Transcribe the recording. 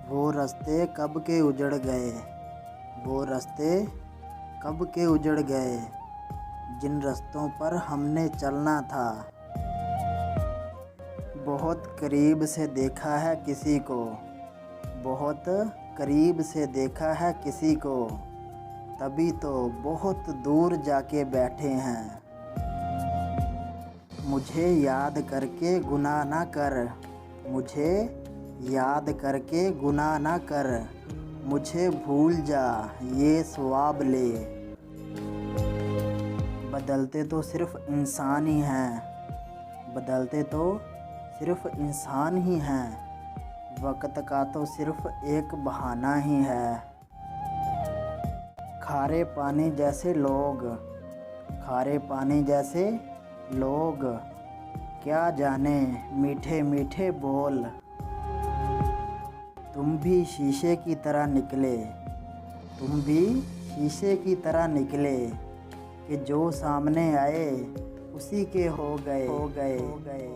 वो रास्ते कब के उजड़ गए, वो रास्ते कब के उजड़ गए, जिन रास्तों पर हमने चलना था। बहुत करीब से देखा है किसी को, बहुत करीब से देखा है किसी को, तभी तो बहुत दूर जाके बैठे हैं। मुझे याद करके गुनाह ना कर, मुझे याद करके गुनाह ना कर, मुझे भूल जा ये सवाब ले। बदलते तो सिर्फ इंसान ही हैं, बदलते तो सिर्फ इंसान ही हैं, वक्त का तो सिर्फ एक बहाना ही है। खारे पानी जैसे लोग, खारे पानी जैसे लोग, क्या जाने मीठे मीठे बोल। तुम भी शीशे की तरह निकले, तुम भी शीशे की तरह निकले, कि जो सामने आए उसी के हो गए, हो गए, हो गए।